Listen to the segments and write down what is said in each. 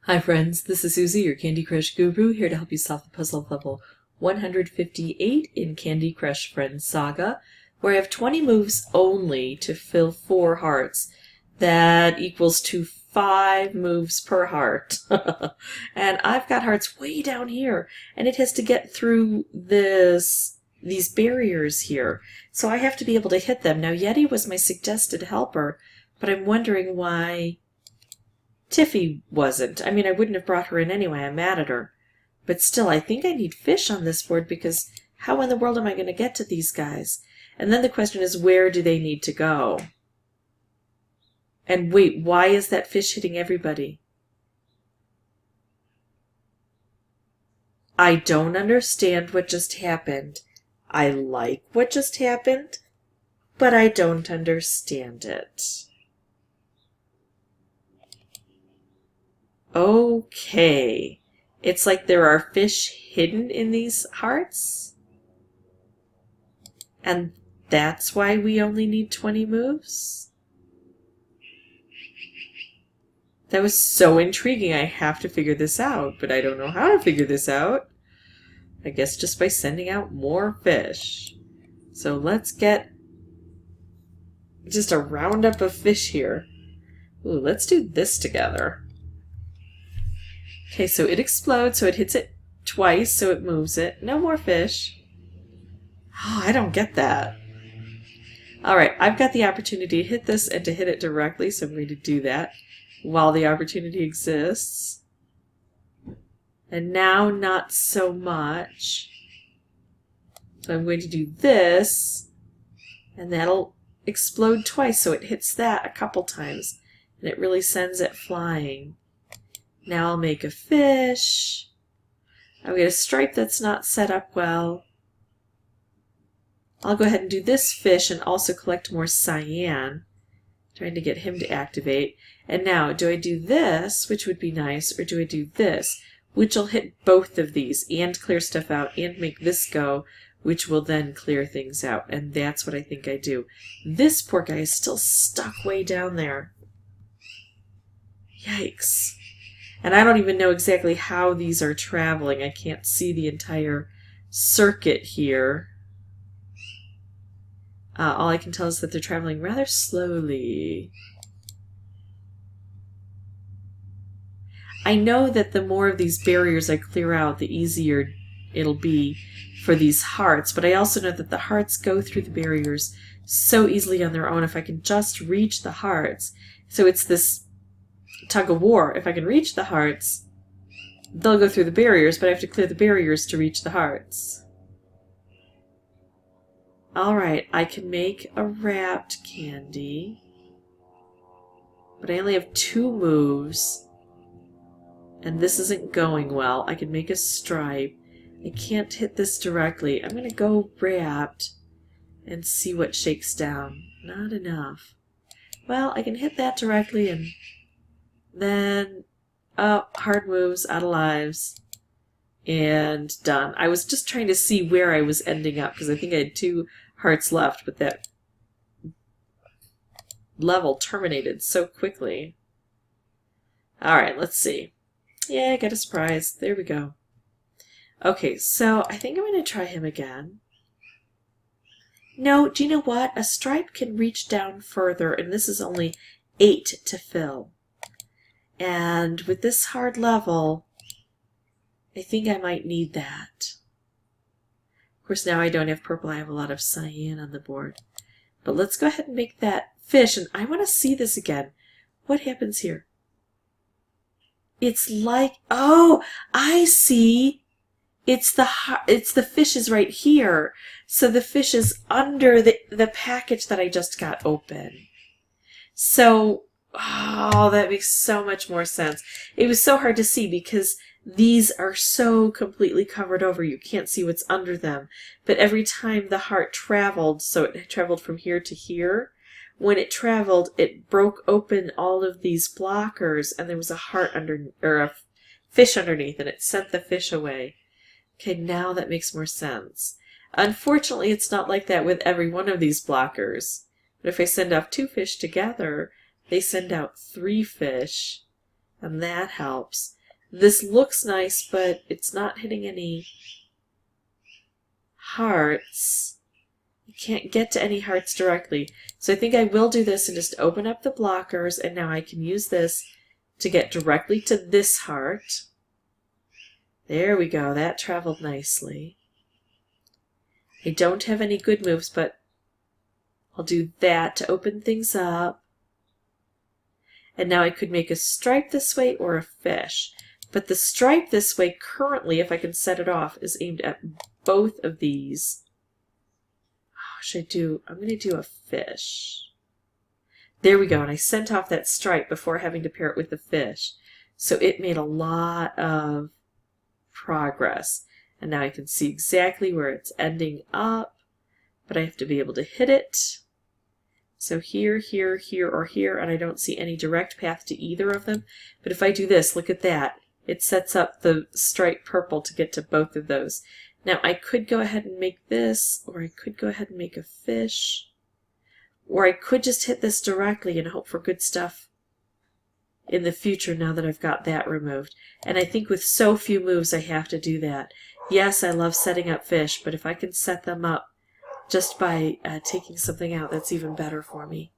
Hi friends, this is Susie, your Candy Crush guru, here to help you solve the puzzle of level 158 in Candy Crush Friends Saga, where I have 20 moves only to fill 4 hearts. That equals to 5 moves per heart. And I've got hearts way down here, and it has to get through these barriers here. So I have to be able to hit them. Now Yeti was my suggested helper, but I'm wondering why Tiffy wasn't. I mean, I wouldn't have brought her in anyway. I'm mad at her. But still, I think I need fish on this board because how in the world am I going to get to these guys? And then the question is, where do they need to go? And wait, why is that fish hitting everybody? I don't understand what just happened. I like what just happened, but I don't understand it. Okay. It's like there are fish hidden in these hearts? And that's why we only need 20 moves? That was so intriguing. I have to figure this out, but I don't know how to figure this out. I guess just by sending out more fish. So let's get just a roundup of fish here. Ooh, let's do this together. Okay, so it explodes, so it hits it twice, so it moves it. No more fish. Oh, I don't get that. Alright, I've got the opportunity to hit this and to hit it directly, so I'm going to do that while the opportunity exists. And now not so much. So I'm going to do this, and that'll explode twice, so it hits that a couple times, and it really sends it flying. Now I'll make a fish. I'll get a stripe that's not set up well. I'll go ahead and do this fish and also collect more cyan. Trying to get him to activate. And now, do I do this, which would be nice, or do I do this, which will hit both of these and clear stuff out and make this go, which will then clear things out. And that's what I think I do. This poor guy is still stuck way down there. Yikes. And I don't even know exactly how these are traveling. I can't see the entire circuit here. All I can tell is that they're traveling rather slowly. I know that the more of these barriers I clear out, the easier it'll be for these hearts. But I also know that the hearts go through the barriers so easily on their own if I can just reach the hearts. So it's this tug of war. If I can reach the hearts, they'll go through the barriers, but I have to clear the barriers to reach the hearts. Alright, I can make a wrapped candy, but I only have 2 moves, and this isn't going well. I can make a stripe. I can't hit this directly. I'm going to go wrapped and see what shakes down. Not enough. Well, I can hit that directly and then, hard moves, out of lives, and done. I was just trying to see where I was ending up, because I think I had 2 hearts left, but that level terminated so quickly. Alright, let's see. Yeah, I got a surprise. There we go. Okay, so I think I'm going to try him again. No, do you know what? A stripe can reach down further, and this is only 8 to fill. And with this hard level, I think I might need that. Of course, now I don't have purple. I have a lot of cyan on the board. But let's go ahead and make that fish. And I want to see this again. What happens here? It's like, oh, I see. It's the fish is right here. So the fish is under the package that I just got open. So, oh, that makes so much more sense. It was so hard to see because these are so completely covered over. You can't see what's under them. But every time the heart traveled, so it traveled from here to here, when it traveled, it broke open all of these blockers, and there was a heart under, or a fish underneath, and it sent the fish away. Okay, now that makes more sense. Unfortunately, it's not like that with every one of these blockers. But if I send off 2 fish together, they send out 3 fish. And that helps. This looks nice, but it's not hitting any hearts. You can't get to any hearts directly. So I think I will do this and just open up the blockers, and now I can use this to get directly to this heart. There we go. That traveled nicely. I don't have any good moves, but I'll do that to open things up. And now I could make a stripe this way or a fish. But the stripe this way currently, if I can set it off, is aimed at both of these. Oh, should I do? I'm going to do a fish. There we go. And I sent off that stripe before having to pair it with the fish. So it made a lot of progress. And now I can see exactly where it's ending up. But I have to be able to hit it. So here, here, here, or here, and I don't see any direct path to either of them. But if I do this, look at that. It sets up the striped purple to get to both of those. Now I could go ahead and make this, or I could go ahead and make a fish. Or I could just hit this directly and hope for good stuff in the future now that I've got that removed. And I think with so few moves I have to do that. Yes, I love setting up fish, but if I can set them up just by taking something out, that's even better for me.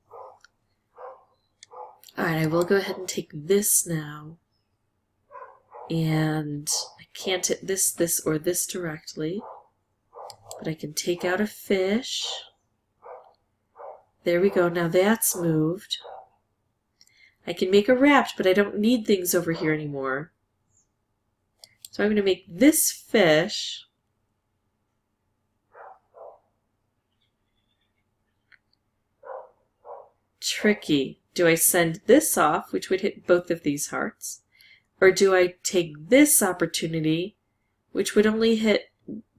Alright, I will go ahead and take this now. And I can't hit this, this, or this directly. But I can take out a fish. There we go. Now that's moved. I can make a wrapped, but I don't need things over here anymore. So I'm going to make this fish. Tricky. Do I send this off, which would hit both of these hearts? Or do I take this opportunity, which would only hit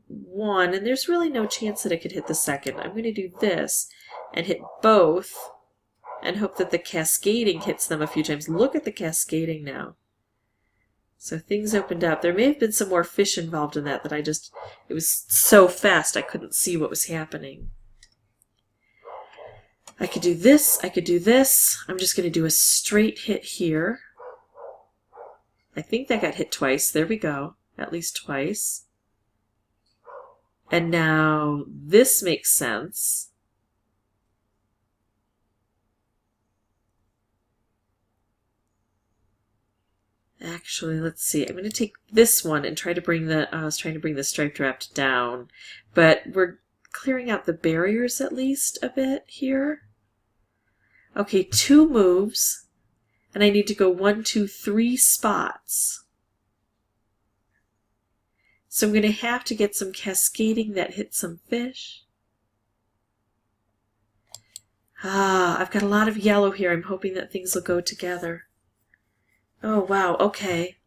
one, and there's really no chance that I could hit the second. I'm going to do this and hit both and hope that the cascading hits them a few times. Look at the cascading now. So things opened up. There may have been some more fish involved in that it was so fast I couldn't see what was happening. I could do this, I could do this. I'm just going to do a straight hit here. I think that got hit twice. There we go. At least twice. And now this makes sense. Actually, let's see. I'm going to take this one and try to bring the, I was trying to bring the striped wrapped down. But we're clearing out the barriers at least a bit here. Okay, 2 moves. And I need to go 1, 2, 3 spots. So I'm going to have to get some cascading that hits some fish. I've got a lot of yellow here. I'm hoping that things will go together. Oh, wow, okay.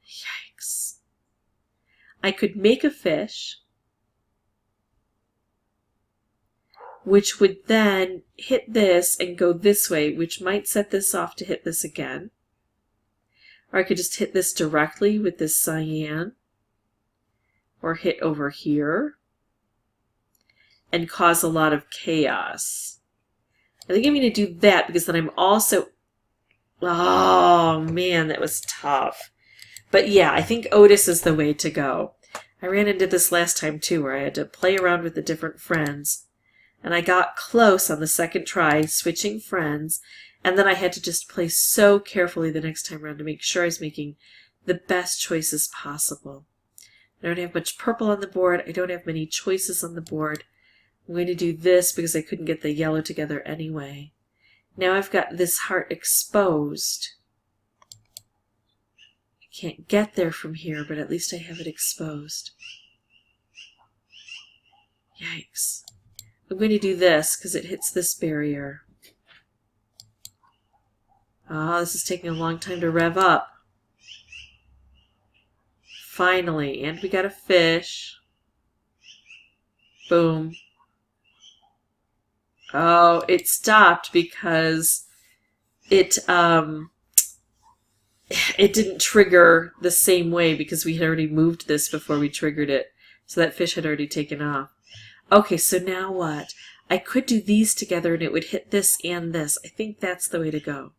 Yikes. I could make a fish, which would then hit this and go this way, which might set this off to hit this again. Or I could just hit this directly with this cyan, or hit over here, and cause a lot of chaos. I think I'm going to do that because then I'm also... Oh, man, that was tough. But yeah, I think Otis is the way to go. I ran into this last time, too, where I had to play around with the different friends. And I got close on the second try, switching friends, and then I had to just play so carefully the next time around to make sure I was making the best choices possible. I don't have much purple on the board. I don't have many choices on the board. I'm going to do this because I couldn't get the yellow together anyway. Now I've got this heart exposed. I can't get there from here, but at least I have it exposed. Yikes. I'm going to do this because it hits this barrier. Oh, this is taking a long time to rev up. Finally, and we got a fish. Boom. Oh, it stopped because it didn't trigger the same way because we had already moved this before we triggered it. So that fish had already taken off. Okay, so now what? I could do these together and it would hit this and this. I think that's the way to go.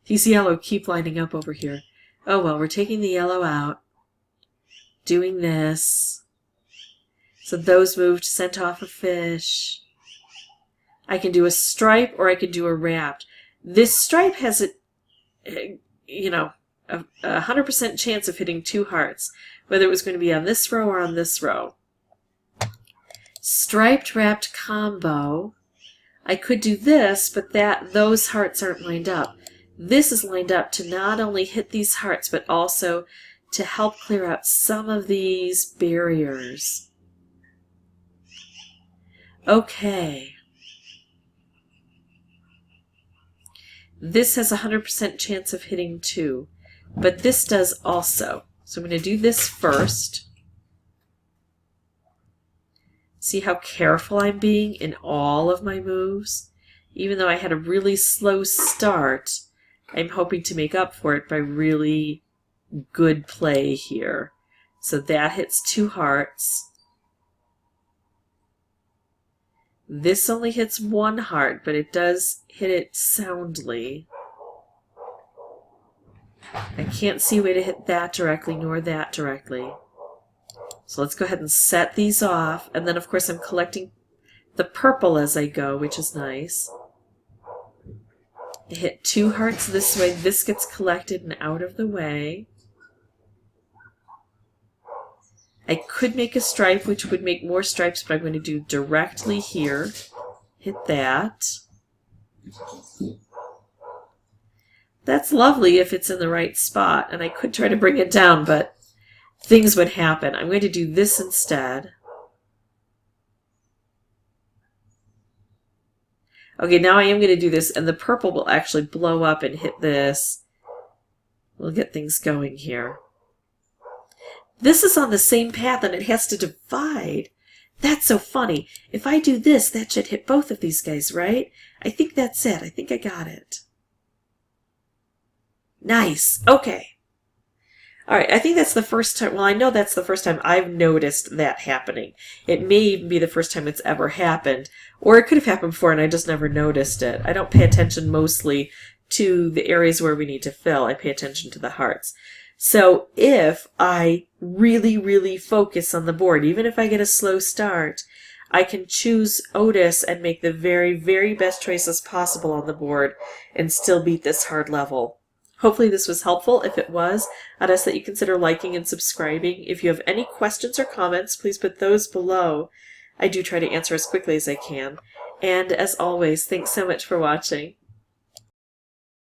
These yellow keep lining up over here. Oh well, we're taking the yellow out. Doing this. So those moved, sent off a fish. I can do a stripe or I could do a wrapped. This stripe has a 100% chance of hitting 2 hearts, whether it was going to be on this row or on this row. Striped wrapped combo. I could do this, but those hearts aren't lined up. This is lined up to not only hit these hearts, but also to help clear out some of these barriers. Okay. This has a 100% chance of hitting 2, but this does also. So I'm going to do this first. See how careful I'm being in all of my moves? Even though I had a really slow start, I'm hoping to make up for it by really good play here. So that hits 2 hearts. This only hits 1 heart, but it does hit it soundly. I can't see a way to hit that directly nor that directly. So let's go ahead and set these off. And then, of course, I'm collecting the purple as I go, which is nice. I hit 2 hearts this way. This gets collected and out of the way. I could make a stripe, which would make more stripes, but I'm going to do directly here. Hit that. That's lovely if it's in the right spot, and I could try to bring it down, but things would happen. I'm going to do this instead. Okay, now I am going to do this, and the purple will actually blow up and hit this. We'll get things going here. This is on the same path, and it has to divide. That's so funny. If I do this, that should hit both of these guys, right? I think that's it. I think I got it. Nice. Okay. All right, I think that's the first time. Well, I know that's the first time I've noticed that happening. It may even be the first time it's ever happened, or it could have happened before and I just never noticed it. I don't pay attention mostly to the areas where we need to fill. I pay attention to the hearts. So if I really, really focus on the board, even if I get a slow start, I can choose Otis and make the very, very best choices possible on the board and still beat this hard level. Hopefully this was helpful. If it was, I'd ask that you consider liking and subscribing. If you have any questions or comments, please put those below. I do try to answer as quickly as I can. And as always, thanks so much for watching.